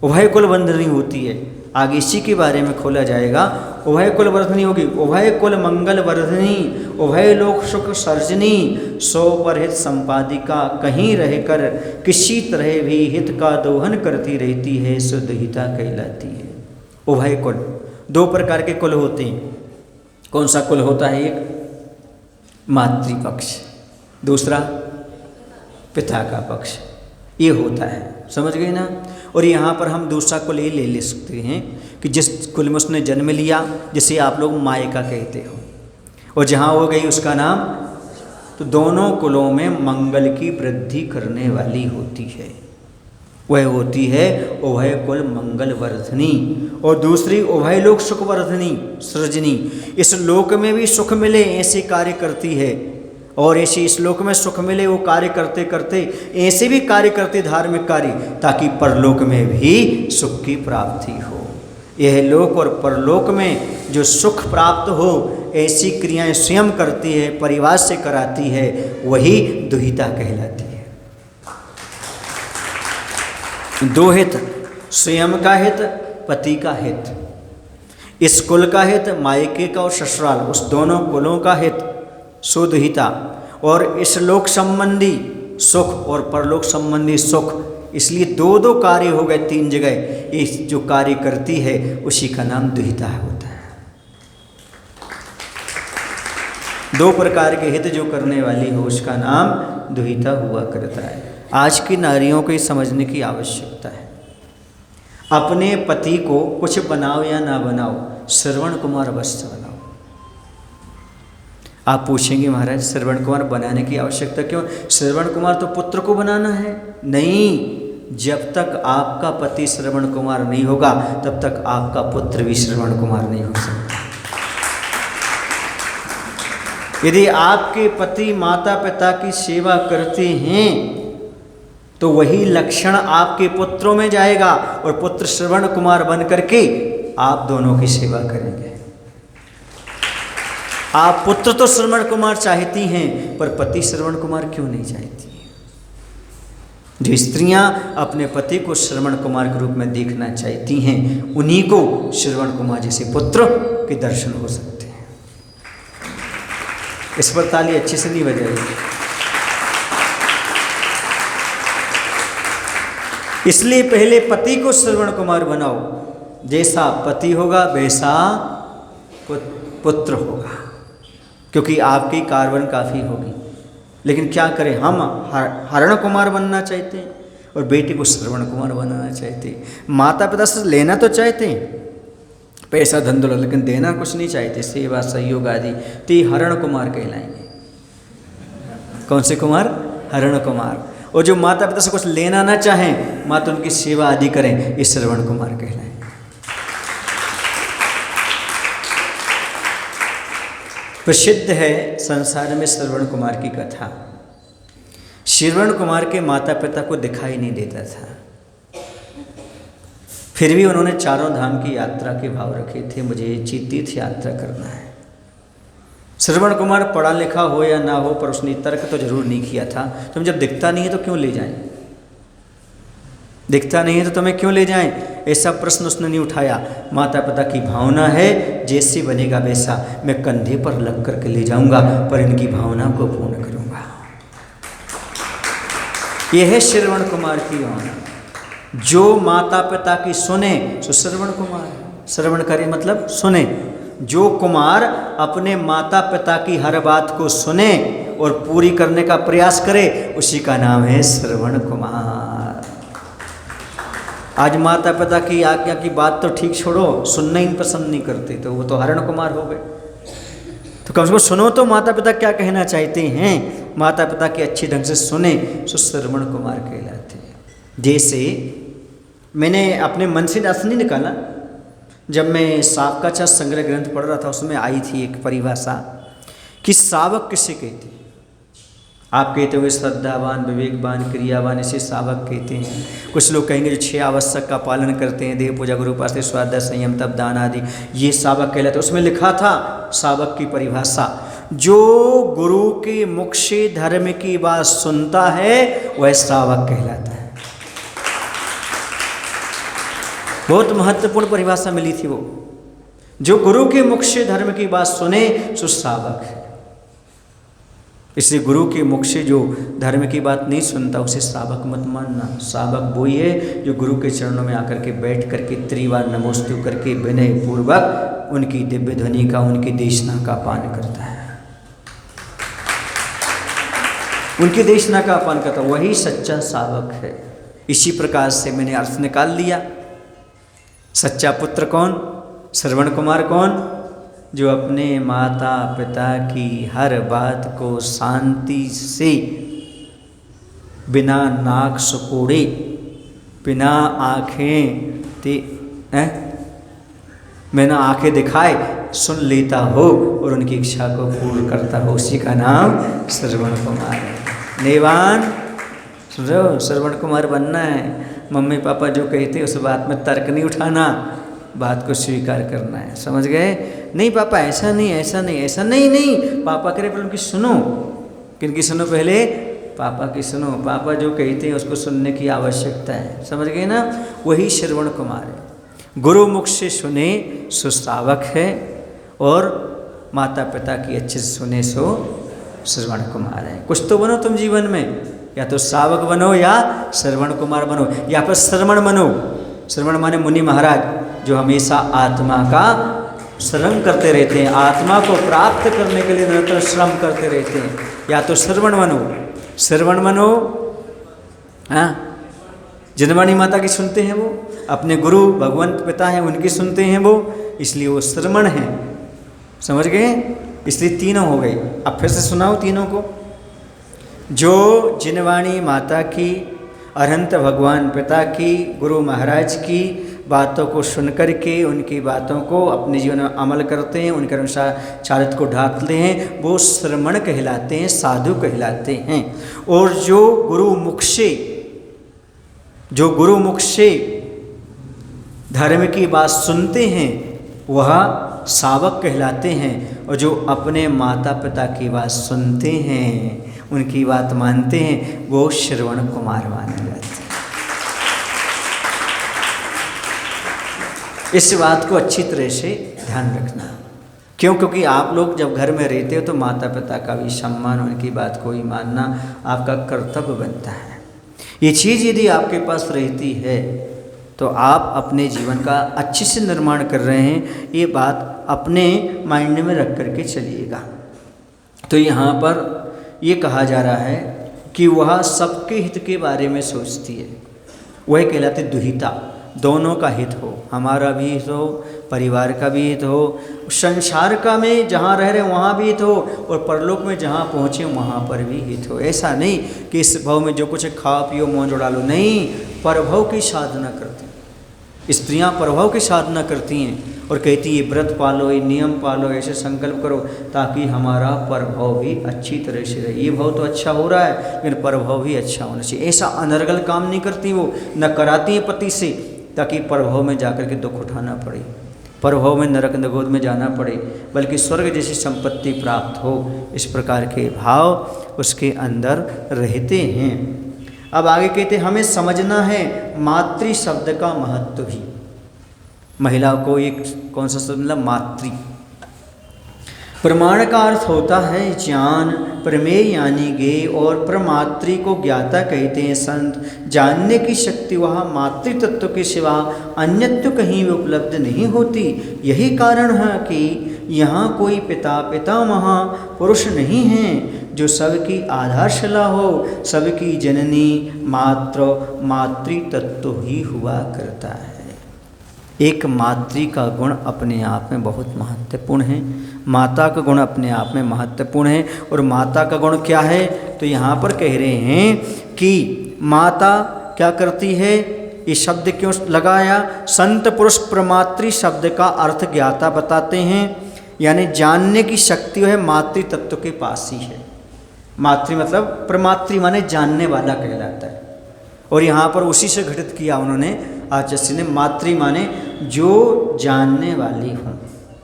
उभय कुल बंधनी होती है। आगे इसी के बारे में खोला जाएगा। उभय कुल वर्धनी होगी, उभय कुल मंगल वर्धनी, उभय लोक सुख सर्जनी, सो पर हित संपादिका, कहीं रहकर किसी तरह भी हित का दोहन करती रहती है, सो दुहिता कहलाती है। उभय कुल, दो प्रकार के कुल होते हैं। कौन सा कुल होता है? एक मातृपक्ष, दूसरा पिता का पक्ष, ये होता है। समझ गए ना? और यहाँ पर हम दूसरा कुल ये ले सकते हैं कि जिस कुल में उसने जन्म लिया, जिसे आप लोग मायका कहते हो, और जहाँ वो गई उसका नाम, तो दोनों कुलों में मंगल की वृद्धि करने वाली होती है, वह होती है उभय कुल मंगल वर्धनी। और दूसरी उभय लोक सुख वर्धनी सृजनी, इस लोक में भी सुख मिले ऐसे कार्य करती है, और ऐसे इस लोक में सुख मिले वो कार्य करते करते ऐसे भी कार्य करते धार्मिक कार्य, ताकि परलोक में भी सुख की प्राप्ति हो। यह लोक और परलोक में जो सुख प्राप्त हो ऐसी क्रियाएं स्वयं करती है, परिवार से कराती है, वही दुहिता कहलाती है। दो हित, स्वयं का हित, पति का हित, इस कुल का हित, मायके का और ससुराल, उस दोनों कुलों का हित, सुदुहिता। और इस लोक संबंधी सुख और परलोक संबंधी सुख, इसलिए दो दो कार्य हो गए, तीन जगह इस जो कार्य करती है उसी का नाम दुहिता होता है। दो प्रकार के हित जो करने वाली हो उसका नाम दुहिता हुआ करता है। आज की नारियों को ये समझने की आवश्यकता है। अपने पति को कुछ बनाओ या ना बनाओ, श्रवण कुमार वस्त्र बनाओ। आप पूछेंगे महाराज श्रवण कुमार बनाने की आवश्यकता क्यों? श्रवण कुमार तो पुत्र को बनाना है। नहीं, जब तक आपका पति श्रवण कुमार नहीं होगा तब तक आपका पुत्र भी श्रवण कुमार नहीं हो सकता। यदि आपके पति माता पिता की सेवा करते हैं तो वही लक्षण आपके पुत्रों में जाएगा, और पुत्र श्रवण कुमार बन करके आप दोनों की सेवा करेंगे। आप पुत्र तो श्रवण कुमार चाहती हैं, पर पति श्रवण कुमार क्यों नहीं चाहती? जो स्त्रियां अपने पति को श्रवण कुमार के रूप में देखना चाहती हैं, उन्हीं को श्रवण कुमार जैसे पुत्र के दर्शन हो सकते हैं। इस पर ताली अच्छे से नहीं बजाएगी। इसलिए पहले पति को श्रवण कुमार बनाओ, जैसा पति होगा वैसा पुत्र होगा, क्योंकि आपकी कार्बन काफ़ी होगी। लेकिन क्या करें, हम हरण कुमार बनना चाहते हैं और बेटी को श्रवण कुमार बनाना चाहते हैं। माता पिता से लेना तो चाहते हैं पैसा धन दौलत, लेकिन देना कुछ नहीं चाहते, सेवा सहयोग आदि, तो ये हरण कुमार कहलाएंगे। कौन से कुमार? हरण कुमार। और जो माता पिता से कुछ लेना ना चाहें, माता उनकी सेवा आदि करें, ये श्रवण कुमार कहलाए। प्रसिद्ध है संसार में श्रवण कुमार की कथा। श्रवण कुमार के माता पिता को दिखाई नहीं देता था, फिर भी उन्होंने चारों धाम की यात्रा के भाव रखे थे, मुझे तीर्थ यात्रा करना है। श्रवण कुमार पढ़ा लिखा हो या ना हो, पर उसने तर्क तो जरूर नहीं किया था, तुम जब दिखता नहीं है तो क्यों ले जाएं, दिखता नहीं है तो तुम्हें क्यों ले जाएं, ऐसा प्रश्न उसने नहीं उठाया। माता पिता की भावना है, जैसे बनेगा वैसा मैं कंधे पर लग करके ले जाऊंगा, पर इनकी भावना को पूर्ण करूंगा। यह है श्रवण कुमार की भावना। जो माता पिता की सुने सो श्रवण कुमार है। श्रवण करे मतलब सुने। जो कुमार अपने माता पिता की हर बात को सुने और पूरी करने का प्रयास करे, उसी का नाम है श्रवण कुमार। आज माता पिता की आज्ञा की बात तो ठीक छोड़ो, सुनना ही पसंद नहीं करते, तो वो तो हरण कुमार हो गए। तो कम से कम सुनो तो माता पिता क्या कहना चाहते हैं, माता पिता की अच्छी ढंग से सुने, सो श्रवण कुमार कहलाते हैं। जैसे मैंने अपने मन से अर्थ नहीं निकाला, जब मैं सावकाचा संग्रह ग्रंथ पढ़ रहा था, उसमें आई थी एक परिभाषा कि सावक किसे कहते हैं। आप कहते हुए श्रद्धावान, विवेकवान, क्रियावान, इसे सावक कहते हैं। कुछ लोग कहेंगे जो 6 आवश्यक का पालन करते हैं, देव पूजा, गुरु उपासना, स्वाध्याय, संयम, तप, दान आदि, ये सावक कहलाते। उसमें लिखा था सावक की परिभाषा, जो गुरु के मुख से धर्म की बात सुनता है वह सावक कहलाता है। बहुत महत्वपूर्ण परिभाषा मिली थी वो। जो गुरु के मुख से धर्म की बात सुने सो सावक है। इसलिए गुरु के मुख से जो धर्म की बात नहीं सुनता उसे सावक मत मानना। सावक वही है जो गुरु के चरणों में आकर के बैठ करके त्रिवार नमोस्तु करके विनय पूर्वक उनकी दिव्य ध्वनि का, उनकी देशना का पान करता है, उनकी देशना का पान करता, वही सच्चा सावक है। इसी प्रकार से मैंने अर्थ निकाल लिया। सच्चा पुत्र कौन? श्रवण कुमार कौन? जो अपने माता पिता की हर बात को शांति से, बिना नाक सुकोड़े, बिना बिना आंखें दिखाए सुन लेता हो और उनकी इच्छा को पूर्ण करता हो, उसी का नाम श्रवण कुमार है। नेवान सुन रहे हो, श्रवण कुमार बनना है। मम्मी पापा जो कहते हैं उस बात में तर्क नहीं उठाना, बात को स्वीकार करना है। समझ गए? नहीं पापा ऐसा नहीं, ऐसा नहीं, ऐसा नहीं, नहीं पापा करे पर उनकी सुनो। किनकी सुनो? पहले पापा की सुनो। पापा जो कहते हैं उसको सुनने की आवश्यकता है। समझ गए ना? वही श्रवण कुमार है। गुरु मुख से सुने सो सावक है, और माता पिता की अच्छे से सुने सो श्रवण कुमार है। कुछ तो बनो तुम जीवन में, या तो सावक बनो या श्रवण कुमार बनो, या फिर श्रवण बनो। श्रवण माने मुनि महाराज, जो हमेशा आत्मा का श्रम करते रहते हैं, आत्मा को प्राप्त करने के लिए निरंतर श्रम करते रहते हैं। या तो श्रवण बनो, श्रवण बनो। हाँ, जिनवाणी माता की सुनते हैं वो, अपने गुरु भगवंत पिता हैं उनकी सुनते हैं वो, इसलिए वो श्रवण है। समझ गए? इसलिए तीनों हो गए। अब फिर से सुनाओ तीनों को। जो जिनवाणी माता की, अरहंत भगवान पिता की, गुरु महाराज की बातों को सुनकर के उनकी बातों को अपने जीवन में अमल करते हैं, उनके अनुसार चारित्र को ढाकते हैं, वो श्रमण कहलाते हैं, साधु कहलाते हैं। और जो गुरु मुख से धर्म की बात सुनते हैं वह सावक कहलाते हैं। और जो अपने माता पिता की बात सुनते हैं, उनकी बात मानते हैं, वो श्रवण कुमार माने जाते हैं। इस बात को अच्छी तरह से ध्यान रखना। क्यों? क्योंकि आप लोग जब घर में रहते हो तो माता पिता का भी सम्मान, उनकी बात को ही मानना आपका कर्तव्य बनता है। ये चीज़ यदि आपके पास रहती है तो आप अपने जीवन का अच्छे से निर्माण कर रहे हैं, ये बात अपने माइंड में रख करके चलिएगा। तो यहाँ पर ये कहा जा रहा है कि वह सबके हित के बारे में सोचती है, वह कहलाते दुहिता। दोनों का हित हो, हमारा भी हित हो, परिवार का भी हित हो, संसार का में जहाँ रह रहे वहाँ भी हित हो, और परलोक में जहाँ पहुँचे वहाँ पर भी हित हो। ऐसा नहीं कि इस भव में जो कुछ है खा पियो मौज उड़ा लो, नहीं, परभव की साधना करती हैं स्त्रियाँ, परभव की साधना करती हैं और कहती ये व्रत पालो, ये नियम पालो, ऐसे संकल्प करो ताकि हमारा परभव भी अच्छी तरह से रहे। ये भव तो अच्छा हो रहा है लेकिन परभव भी अच्छा होना चाहिए। ऐसा अनर्गल काम नहीं करती वो, न कराती हैं पति से ताकि परभव में जाकर के दुख उठाना पड़े, परभव में नरक नगोद में जाना पड़े, बल्कि स्वर्ग जैसी संपत्ति प्राप्त हो। इस प्रकार के भाव उसके अंदर रहते हैं। अब आगे कहते हैं हमें समझना है मातृ शब्द का महत्व भी। महिला को एक कौन सा शब्द मिला? मातृ। प्रमाण का अर्थ होता है ज्ञान, प्रमेय यानी ज्ञेय, और प्रमातृ को ज्ञाता कहते हैं संत। जानने की शक्ति वह मातृ तत्व के सिवा अन्यत्र कहीं भी उपलब्ध नहीं होती। यही कारण है कि यहाँ कोई पिता पितामह पुरुष नहीं हैं जो सबकी आधारशिला हो, सबकी जननी मातृ तत्व ही हुआ करता है। एक मातृ का गुण अपने आप में बहुत महत्वपूर्ण है, माता का गुण अपने आप में महत्वपूर्ण है। और माता का गुण क्या है? तो यहाँ पर कह रहे हैं कि माता क्या करती है, ये शब्द क्यों लगाया? संत पुरुष प्रमातृ शब्द का अर्थ ज्ञाता बताते हैं, यानी जानने की शक्ति है मातृ तत्व के पास ही है। मातृ मतलब प्रमातृ माने जानने वाला कहलाता है, और यहाँ पर उसी से घटित किया उन्होंने आचार्य ने, मातृ माने जो जानने वाली हों।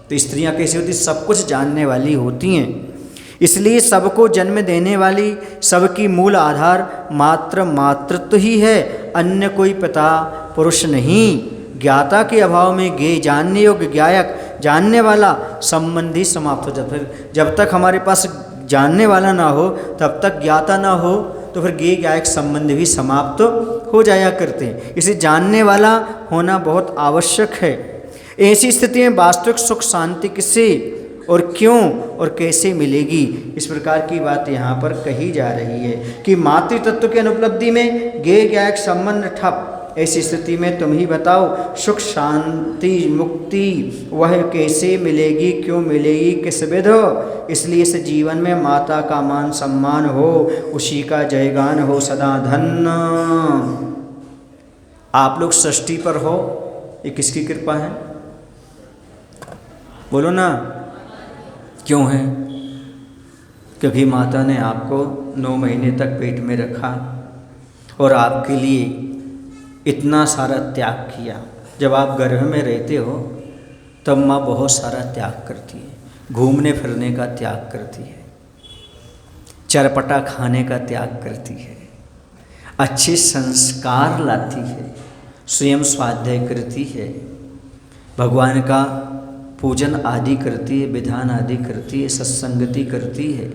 तो स्त्रियां कैसी होती? सब कुछ जानने वाली होती हैं। इसलिए सबको जन्म देने वाली, सबकी मूल आधार मातृत्व ही है, अन्य कोई पिता पुरुष नहीं। ज्ञाता के अभाव में ज्ञेय जानने योग्य, ज्ञायक जानने वाला, संबंधी समाप्त हो जाता है। जब तक हमारे पास जानने वाला ना हो तब तक ज्ञाता ना हो, तो फिर ज्ञेय ज्ञायक संबंध भी समाप्त हो जाया करते हैं। इसे जानने वाला होना बहुत आवश्यक है। ऐसी स्थिति में वास्तविक सुख शांति किससे और क्यों और कैसे मिलेगी, इस प्रकार की बात यहाँ पर कही जा रही है कि मातृ तत्व की अनुपलब्धि में ज्ञेय ज्ञायक संबंध ठप। ऐसी स्थिति में तुम ही बताओ सुख शांति मुक्ति वह कैसे मिलेगी, क्यों मिलेगी, किस विध हो। इसलिए इस जीवन में माता का मान सम्मान हो, उसी का जयगान हो सदा धन्य। आप लोग षष्ठी पर हो, ये किसकी कृपा है? बोलो ना, क्यों है? क्योंकि माता ने आपको 9 महीने तक पेट में रखा और आपके लिए इतना सारा त्याग किया। जब आप गर्भ में रहते हो तब माँ बहुत सारा त्याग करती है, घूमने फिरने का त्याग करती है, चरपटा खाने का त्याग करती है, अच्छे संस्कार लाती है, स्वयं स्वाध्याय करती है, भगवान का पूजन आदि करती है, विधान आदि करती है, सत्संगति करती है।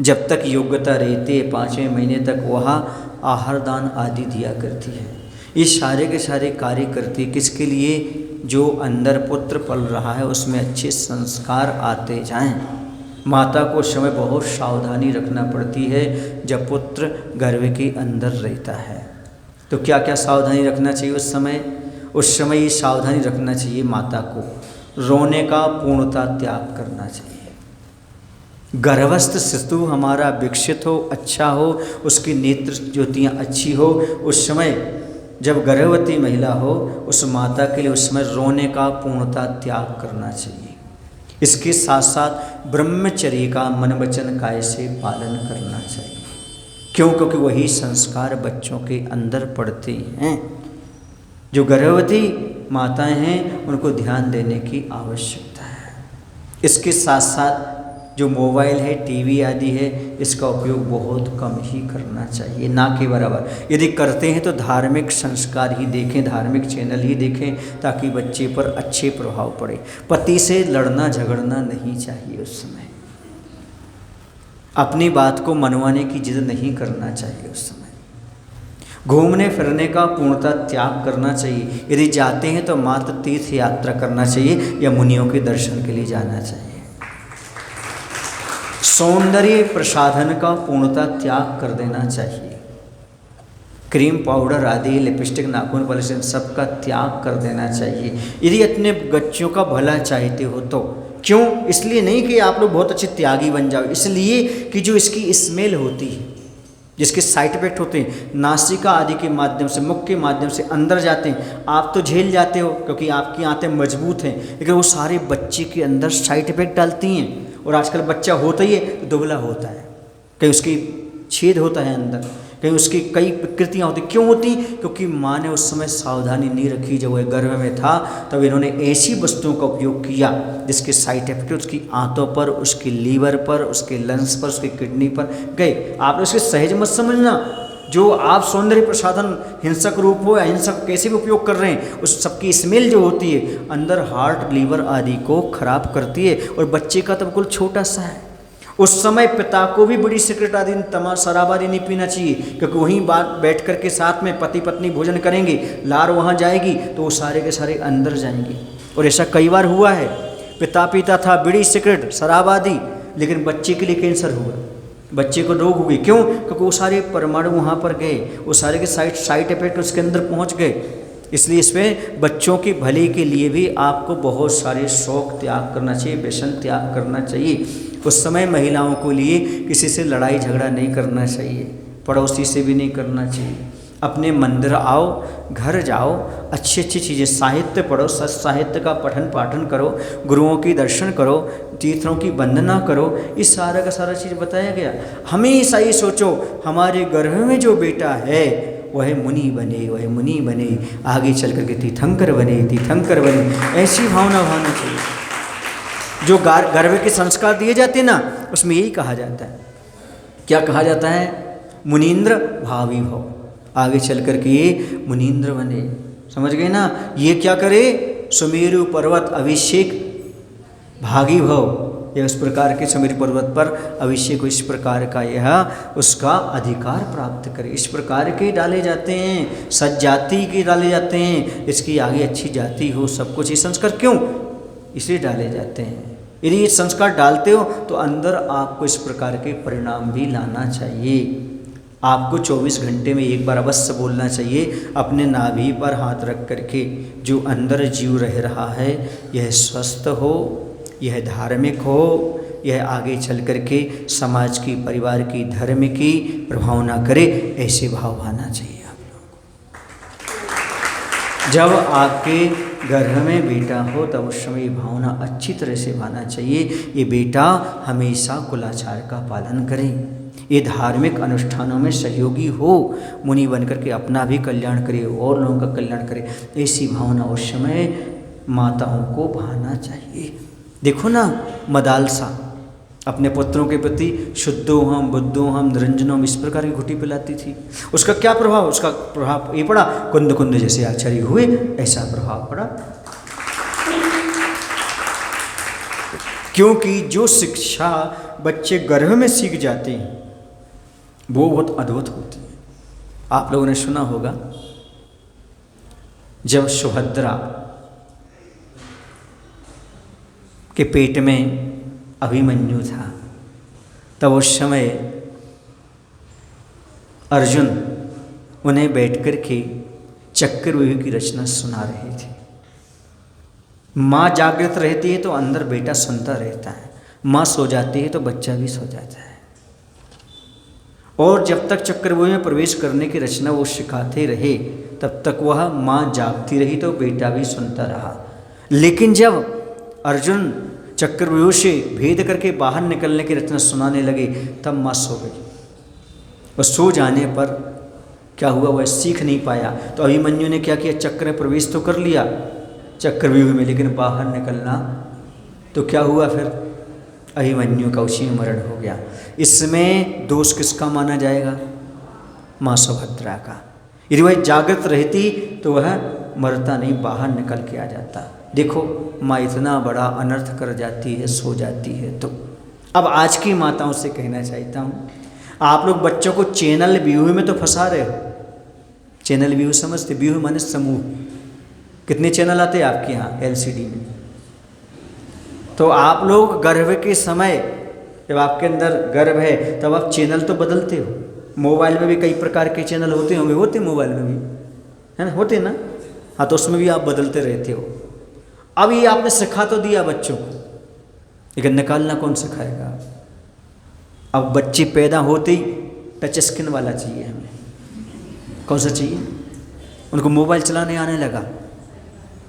जब तक योग्यता रहती है 5वें महीने तक वह आहार दान आदि दिया करती है। ये सारे के सारे कार्य करती है किसके लिए? जो अंदर पुत्र पल रहा है उसमें अच्छे संस्कार आते जाएं। माता को उस समय बहुत सावधानी रखना पड़ती है जब पुत्र गर्भ के अंदर रहता है। तो क्या क्या सावधानी रखना चाहिए उस समय? उस समय ये सावधानी रखना चाहिए माता को रोने का पूर्णतः त्याग करना चाहिए। गर्भस्थ शिशु हमारा विकसित हो, अच्छा हो, उसकी नेत्र ज्योतियाँ अच्छी हो, उस समय जब गर्भवती महिला हो उस माता के लिए उस समय रोने का पूर्णतः त्याग करना चाहिए। इसके साथ साथ ब्रह्मचर्य का मन वचन काया से पालन करना चाहिए। क्यों? क्योंकि वही संस्कार बच्चों के अंदर पड़ते हैं। जो गर्भवती माताएं हैं उनको ध्यान देने की आवश्यकता है। इसके साथ साथ जो मोबाइल है, टीवी आदि है, इसका उपयोग बहुत कम ही करना चाहिए, ना के बराबर। यदि करते हैं तो धार्मिक संस्कार ही देखें, धार्मिक चैनल ही देखें, ताकि बच्चे पर अच्छे प्रभाव पड़े। पति से लड़ना झगड़ना नहीं चाहिए उस समय, अपनी बात को मनवाने की जिद नहीं करना चाहिए उस समय। घूमने फिरने का पूर्णतः त्याग करना चाहिए। यदि जाते हैं तो मात्र तीर्थ यात्रा करना चाहिए या मुनियों के दर्शन के लिए जाना चाहिए। सौंदर्य प्रसाधन का पूर्णतः त्याग कर देना चाहिए। क्रीम पाउडर आदि, लिपस्टिक, नाखून पॉलिश, सबका त्याग कर देना चाहिए यदि अपने बच्चों का भला चाहते हो तो। क्यों? इसलिए नहीं कि आप लोग बहुत अच्छे त्यागी बन जाओ, इसलिए कि जो इसकी स्मेल होती है, जिसके साइड इफेक्ट होते हैं, नासिका आदि के माध्यम से, मुख के माध्यम से अंदर जाते हैं। आप तो झेल जाते हो क्योंकि आपकी आंतें मजबूत हैं, लेकिन वो सारे बच्चे के अंदर साइड इफेक्ट डालती हैं। और आजकल बच्चा होता ही है तो दुबला होता है, कहीं उसकी छेद होता है अंदर, कहीं उसकी कई विकृतियाँ होती। क्यों होती? क्योंकि माँ ने उस समय सावधानी नहीं रखी। जब वह गर्भ में था तब इन्होंने ऐसी वस्तुओं का उपयोग किया जिसके साइड इफेक्ट उसकी आंतों पर, उसके लीवर पर, उसके लंग्स पर, उसकी किडनी पर गए। आप उसके सहज मत समझना। जो आप सौंदर्य प्रसाधन हिंसक रूप हो या हिंसक कैसे भी उपयोग कर रहे हैं, उस सबकी स्मेल जो होती है अंदर हार्ट, लीवर आदि को खराब करती है। और बच्चे का तो बिल्कुल छोटा सा है, उस समय पिता को भी बड़ी सिगरेट आदि, शराब आदि नहीं पीना चाहिए, क्योंकि वहीं बात बैठ कर के साथ में पति पत्नी भोजन करेंगे, लार वहाँ जाएगी तो वो सारे के सारे अंदर जाएंगे। और ऐसा कई बार हुआ है, पिता पीता था बीड़ी, सिगरेट, शराब आदि, लेकिन बच्चे के लिए कैंसर हुआ, बच्चे को रोग हुई। क्यों? क्योंकि वो सारे परमाणु वहाँ पर गए, वो सारे के साइड इफेक्ट उसके अंदर पहुँच गए। इसलिए इसमें बच्चों के भले के लिए भी आपको बहुत सारे शौक त्याग करना चाहिए, व्यसन त्याग करना चाहिए। उस समय महिलाओं को लिए किसी से लड़ाई झगड़ा नहीं करना चाहिए, पड़ोसी से भी नहीं करना चाहिए। अपने मंदिर आओ, घर जाओ, अच्छी अच्छी चीज़ें, साहित्य पढ़ो, साहित्य का पठन पाठन करो, गुरुओं की दर्शन करो, तीर्थों की वंदना करो। इस सारा का सारा चीज़ बताया गया। हमेशा ही सोचो हमारे गर्भ में जो बेटा है वह मुनि बने, वह मुनि बने, आगे चल कर के तीर्थंकर बने, तीर्थंकर बने। ऐसी भावना भावना चाहिए। जो गर्भ के संस्कार दिए जाते हैं ना, उसमें यही कहा जाता है। क्या कहा जाता है? मुनीन्द्र भावी भव, आगे चल कर के ये मुनीन्द्र बने। समझ गए ना? ये क्या करे? सुमेरु पर्वत अभिषेक भागी भव, यह उस प्रकार के सुमेरु पर्वत पर अभिषेक को इस प्रकार का यह उसका अधिकार प्राप्त करे। इस प्रकार के डाले जाते हैं, सज्जाति के डाले जाते हैं, इसकी आगे अच्छी जाति हो, सब कुछ। ये संस्कार क्यों इसलिए डाले जाते हैं। यदि ये संस्कार डालते हो तो अंदर आपको इस प्रकार के परिणाम भी लाना चाहिए। आपको 24 घंटे में एक बार अवश्य बोलना चाहिए अपने नाभि पर हाथ रख करके, जो अंदर जीव रह रहा है यह स्वस्थ हो, यह धार्मिक हो, यह आगे चल कर के समाज की, परिवार की, धर्म की प्रभाव ना करे। ऐसे भाव आना चाहिए आप लोगों को। जब आपके गर्भ में बेटा हो तब उस समय भावना अच्छी तरह से भाना चाहिए। ये बेटा हमेशा कुलाचार का पालन करे, ये धार्मिक अनुष्ठानों में सहयोगी हो, मुनि बनकर के अपना भी कल्याण करे और लोगों का कल्याण करे। ऐसी भावना उस समय माताओं को भाना चाहिए। देखो ना, मदालसा अपने पुत्रों के प्रति शुद्धोहम, बुद्धोहम, निरंजनोम इस प्रकार की घुटी पिलाती थी। उसका क्या प्रभाव? उसका प्रभाव ये पड़ा, कुंद कुंद जैसे आचार्य हुए ऐसा प्रभाव पड़ा। क्योंकि जो शिक्षा बच्चे गर्भ में सीख जाते हैं वो बहुत अद्भुत होती है। आप लोगों ने सुना होगा जब सुभद्रा के पेट में अभिमन्यु था तब उस समय अर्जुन उन्हें बैठकर के चक्रव्यूह की रचना सुना रहे थे। माँ जागृत रहती है तो अंदर बेटा सुनता रहता है, माँ सो जाती है तो बच्चा भी सो जाता है। और जब तक चक्रव्यूह में प्रवेश करने की रचना वो सिखाते रहे तब तक वह माँ जागती रही तो बेटा भी सुनता रहा। लेकिन जब अर्जुन चक्रव्यूह से भेद करके बाहर निकलने की रचना सुनाने लगे तब माँ सो गई। और सो जाने पर क्या हुआ, वह सीख नहीं पाया। तो अभिमन्यु ने क्या किया, चक्र में प्रवेश तो कर लिया चक्रव्यूह में, लेकिन बाहर निकलना तो क्या हुआ, फिर अभिमन्यु का उसी में मरण हो गया। इसमें दोष किसका माना जाएगा? माँ सुभद्रा का। यदि वह जागृत रहती तो वह मरता नहीं, बाहर निकल के आ जाता। देखो माँ इतना बड़ा अनर्थ कर जाती है, सो जाती है। तो अब आज की माताओं से कहना चाहता हूँ, आप लोग बच्चों को चैनल व्यूह में तो फंसा रहे हो। चैनल व्यूह समझते? व्यूह माने समूह। कितने चैनल आते हैं आपके यहाँ LCD में? तो आप लोग गर्भ के समय जब आपके अंदर गर्भ है तब आप चैनल तो बदलते हो। मोबाइल में भी कई प्रकार के चैनल होते होंगे, होते मोबाइल में भी, है ना, होते ना। हाँ, तो उसमें भी आप बदलते रहते हो। अब ये आपने सिखा तो दिया बच्चों को, लेकिन निकालना कौन सिखाएगा? अब बच्चे पैदा होते ही टच स्क्रीन वाला चाहिए हमें। कौन सा चाहिए? उनको मोबाइल चलाने आने लगा।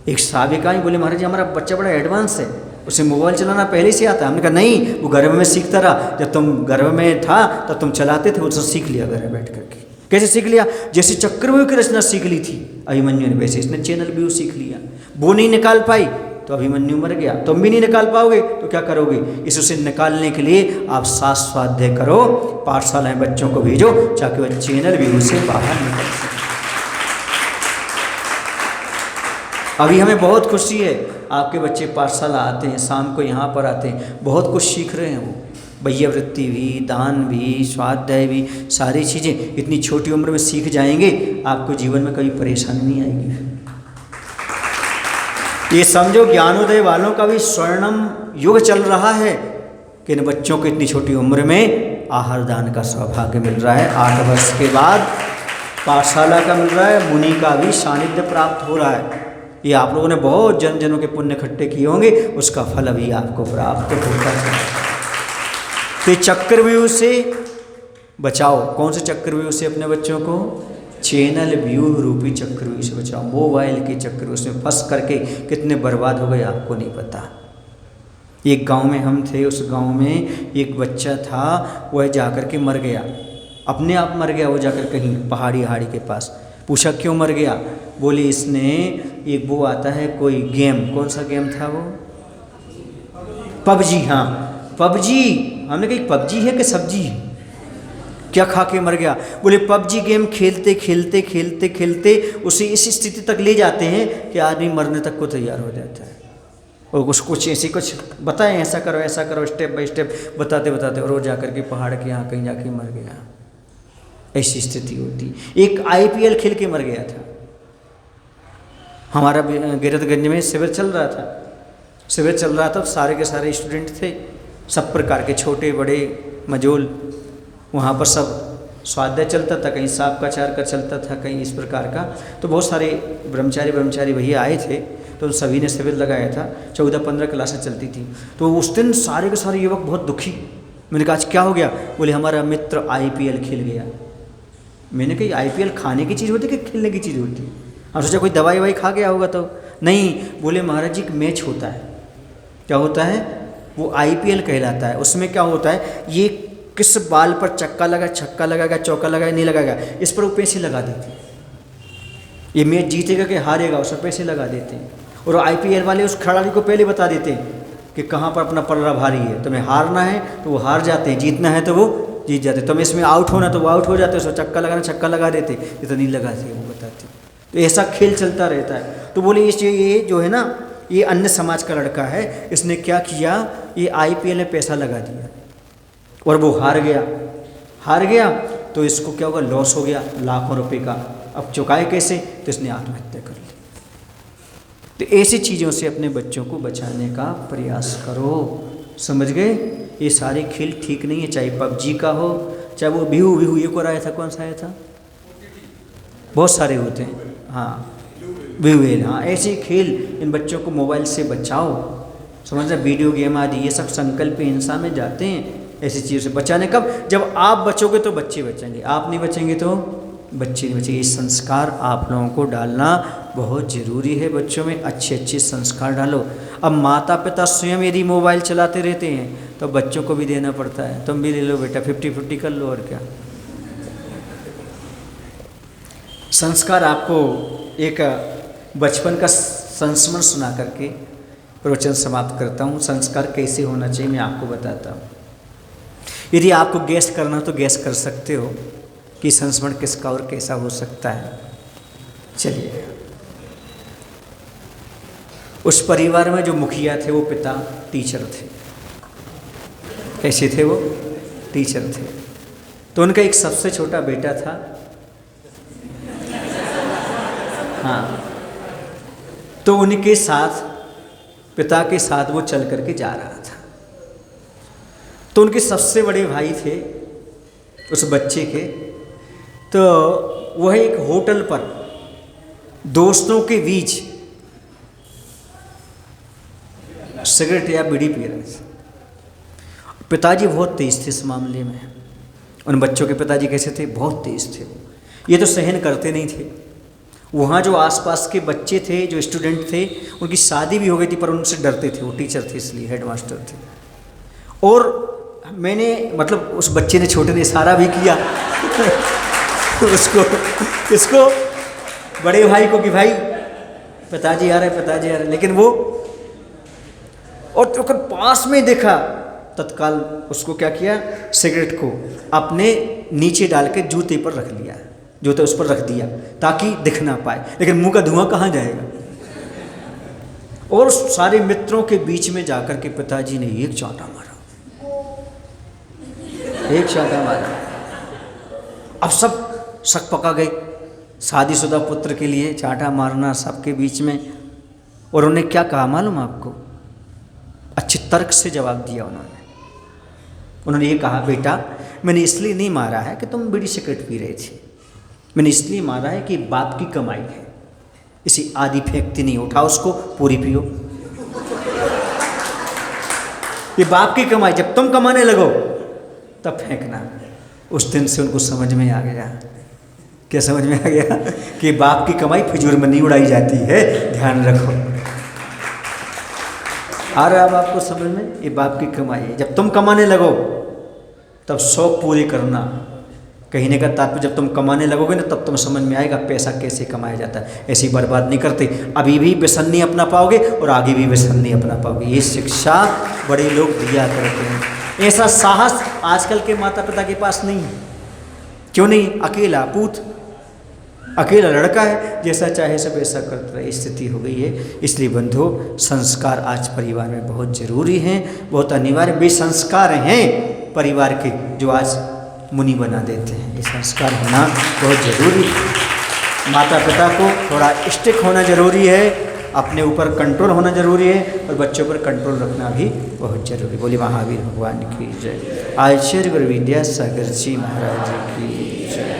एक साबिका ही बोले महाराज जी हमारा बच्चा बड़ा एडवांस है, उसे मोबाइल चलाना पहले से आता है। हमने कहा नहीं, वो गर्भ में सीखता रहा, जब तुम गर्भ में था तब तुम चलाते थे, उसने सीख लिया घर में बैठ करके। कैसे सीख लिया? जैसे चक्रव्यूह की रचना सीख ली थी अभिमन्यु ने, वैसे इसने चैनल व्यू सीख लिया। वो नहीं निकाल पाई तो अभिमन्यु मर गया। तुम भी नहीं निकाल पाओगे तो क्या करोगे? इसे निकालने के लिए आप साथ स्वाध्याय करो, पाठशालाएं बच्चों को भेजो ताकि वह चैनल व्यू से बाहर निकल सके। अभी हमें बहुत खुशी है, आपके बच्चे पाठशाला आते हैं, शाम को यहाँ पर आते हैं, बहुत कुछ सीख रहे हैं। वो वैयावृत्ति भी, दान भी, स्वाध्याय भी, सारी चीज़ें इतनी छोटी उम्र में सीख जाएंगे, आपको जीवन में कभी परेशानी नहीं आएगी। ये समझो ज्ञानोदय वालों का भी स्वर्णम युग चल रहा है कि इन बच्चों को इतनी छोटी उम्र में आहार दान का सौभाग्य मिल रहा है। 8 वर्ष के बाद पाठशाला का मिल रहा है, मुनि का भी सानिध्य प्राप्त हो रहा है। ये आप लोगों ने बहुत जन जनों के पुण्य इकट्ठे किए होंगे, उसका फल अभी आपको प्राप्त होता है। तो चक्रव्यूह से बचाओ। कौन से चक्रव्यूह से? अपने बच्चों को चैनल व्यूह रूपी चक्रव्यूह से बचाओ। मोबाइल के चक्रव्यूह में फंस करके कितने बर्बाद हो गए आपको नहीं पता। एक गांव में हम थे, उस गांव में एक बच्चा था, वह जाकर के मर गया, अपने आप मर गया। वो जाकर कहीं पहाड़ी के पास, पूछा क्यों मर गया? बोले इसने एक वो आता है कोई गेम, कौन सा गेम था वो? पबजी। हाँ पबजी। हमने कही पबजी है कि सब्जी है? क्या खा के मर गया? बोले पबजी गेम खेलते खेलते खेलते खेलते उसे इस स्थिति तक ले जाते हैं कि आदमी मरने तक को तैयार हो जाता है। और कुछ ऐसी कुछ बताएं, ऐसा करो स्टेप बाय स्टेप बताते बताते, और वो जाकर के पहाड़ के यहाँ कहीं जाके मर गया। ऐसी स्थिति होती। एक IPL खेल के मर गया था। हमारा गिरतगंज में शिविर चल रहा था, सारे के सारे स्टूडेंट थे, सब प्रकार के, छोटे बड़े मजोल। वहाँ पर सब स्वाध्याय चलता था, कहीं सापकाचार का चलता था, कहीं इस प्रकार का। तो बहुत सारे ब्रह्मचारी भैया आए थे, तो सभी ने शिविर लगाया था। 14-15 क्लासें चलती थी। तो उस दिन सारे के सारे युवक बहुत दुखी। मैंने कहा आज क्या हो गया? बोले हमारा मित्र IPL खेल गया। मैंने कही IPL खाने की चीज़ होती है कि खेलने की चीज़ होती है? हम सोचा कोई दवाई ववाई खा गया होगा। तो नहीं, बोले महाराज जी एक मैच होता है। क्या होता है? वो IPL कहलाता है। उसमें क्या होता है, ये किस बाल पर छक्का लगाएगा, चौका लगाएगा, नहीं लगाएगा, इस पर वो पैसे लगा देते हैं। ये मैच जीतेगा कि हारेगा, उस पर पैसे लगा देते हैं। और IPL वाले उस खिलाड़ी को पहले बता देते हैं कि कहाँ पर अपना पल्ला भारी है। तुम्हें हारना है तो वो हार जाते हैं, जीतना है तो वो जीत जाते। तुम्हें इसमें आउट होना तो वो आउट हो जाते, उसको छक्का लगा देते, ये तो नहीं लगाते, वो बताते। तो ऐसा खेल चलता रहता है। तो बोले ये जो है ना, ये अन्य समाज का लड़का है, इसने क्या किया, ये IPL में पैसा लगा दिया और वो हार गया। तो इसको क्या होगा, लॉस हो गया लाखों रुपए का। अब चुकाए कैसे? तो इसने आत्महत्या कर ली। तो ऐसी चीज़ों से अपने बच्चों को बचाने का प्रयास करो, समझ गए? ये सारे खेल ठीक नहीं है, चाहे पबजी का हो, चाहे वो बिहू ये को आया था, कौन सा आया था? बहुत सारे होते हैं। हाँ बिहू, हाँ ऐसे खेल इन बच्चों को मोबाइल से बचाओ, समझ रहे? वीडियो गेम आदि ये सब संकल्प हिंसा में जाते हैं। ऐसी चीज़ों से बचाने कब? जब आप बचोगे तो बच्चे बचेंगे, आप नहीं बचेंगे तो बच्चे नहीं बचेंगे। ये संस्कार आप लोगों को डालना बहुत ज़रूरी है। बच्चों में अच्छे संस्कार डालो। अब माता पिता स्वयं यदि मोबाइल चलाते रहते हैं तो बच्चों को भी देना पड़ता है। तुम भी ले लो बेटा, 50-50 कर लो, और क्या। संस्कार आपको एक बचपन का संस्मरण सुना करके प्रवचन समाप्त करता हूँ। संस्कार कैसे होना चाहिए मैं आपको बताता हूँ। यदि आपको गैस करना हो तो गैस कर सकते हो कि संस्मरण किसका और कैसा हो सकता है। चलिए, उस परिवार में जो मुखिया थे वो पिता टीचर थे। कैसे थे वो? टीचर थे। तो उनका एक सबसे छोटा बेटा था। हाँ, तो उनके साथ, पिता के साथ वो चल करके जा रहा था। तो उनके सबसे बड़े भाई थे उस बच्चे के, तो वह एक होटल पर दोस्तों के बीच सिगरेट या बीड़ी पी रहे थे। पिताजी बहुत तेज थे इस मामले में। उन बच्चों के पिताजी कैसे थे? बहुत तेज थे। ये तो सहन करते नहीं थे। वहाँ जो आसपास के बच्चे थे, जो स्टूडेंट थे, उनकी शादी भी हो गई थी, पर उनसे डरते थे। वो टीचर थे, इसलिए हेडमास्टर थे। और मैंने मतलब उस बच्चे ने, छोटे ने इशारा भी किया उसको, इसको बड़े भाई को कि भाई पिताजी आ रहे, पिताजी आ रहे। लेकिन वो और तो पास में देखा, तत्काल उसको क्या किया, सिगरेट को अपने नीचे डाल के जूते पर रख लिया, जूते उस पर रख दिया ताकि दिख ना पाए। लेकिन मुंह का धुआं कहाँ जाएगा? और सारे मित्रों के बीच में जाकर के पिताजी ने एक चांटा मारा, एक चांटा मारा। अब सब शक पका गए, शादीशुदा पुत्र के लिए चांटा मारना सबके बीच में। और उन्होंने क्या कहा मालूम आपको? अच्छे तर्क से जवाब दिया उन्होंने ये कहा, बेटा मैंने इसलिए नहीं मारा है कि तुम बीड़ी सिगरेट पी रहे थे, मैंने इसलिए मारा है कि बाप की कमाई है, इसी आधी फेंकती नहीं, उठाओ उसको पूरी पियो। ये बाप की कमाई, जब तुम कमाने लगो तब फेंकना। उस दिन से उनको समझ में आ गया। क्या समझ में आ गया? कि बाप की कमाई फिजूल में नहीं उड़ाई जाती है, ध्यान रखो। आ रहा है अब आपको समझ में? ये बाप की कमाई है। जब तुम कमाने लगो तब शौक पूरे करना। कहने का तात्पर्य, जब तुम कमाने लगोगे ना तब तुम्हें समझ में आएगा पैसा कैसे कमाया जाता है। ऐसी बर्बाद नहीं करते। अभी भी व्यसन नहीं अपना पाओगे और आगे भी व्यसन नहीं अपना पाओगे। ये शिक्षा बड़े लोग दिया करते हैं। ऐसा साहस आजकल के माता पिता के पास नहीं है। क्यों नहीं? अकेला पूत, अकेला लड़का है, जैसा चाहे सब ऐसा करता रहे, स्थिति हो गई है। इसलिए बंधु, संस्कार आज परिवार में बहुत जरूरी हैं, बहुत अनिवार्य। वे संस्कार हैं परिवार के जो आज मुनि बना देते हैं। ये संस्कार होना बहुत जरूरी है। माता पिता को थोड़ा स्ट्रिक्ट होना जरूरी है, अपने ऊपर कंट्रोल होना जरूरी है, और बच्चों पर कंट्रोल रखना भी बहुत जरूरी। बोले महावीर भगवान की जय। आचार्य गुरु विद्यासागर जी महाराज की जय।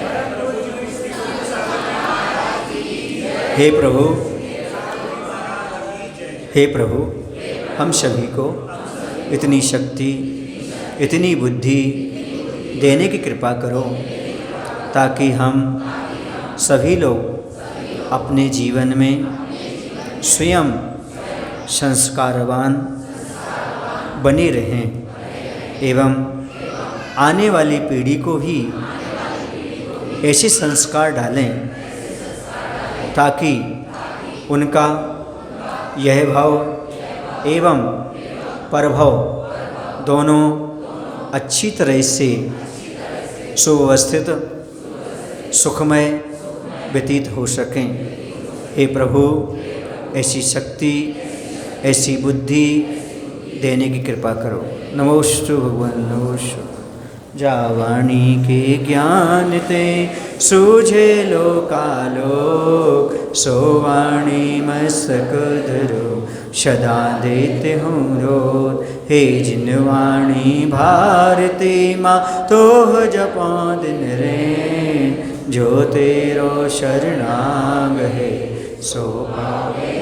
हे प्रभु, हे प्रभु, हम सभी को इतनी शक्ति, इतनी बुद्धि देने की कृपा करो ताकि हम सभी लोग अपने जीवन में स्वयं संस्कारवान बने रहें एवं आने वाली पीढ़ी को भी ऐसे संस्कार डालें ताकि उनका यह भाव एवं परभाव दोनों अच्छी तरह से सुव्यवस्थित सुखमय व्यतीत हो सकें। हे प्रभु, ऐसी शक्ति, ऐसी बुद्धि देने की कृपा करो। नमोस्तु भगवान, नमोस्तु। जावाणी के ज्ञान ते सूझे लोकालोक, सोवाणी मस्तक धरो सदा देते हूँ रोध। हे जिनवाणी भारती माँ तोह जपा दिन रे, जो तेरो शरणाग है सो पावे।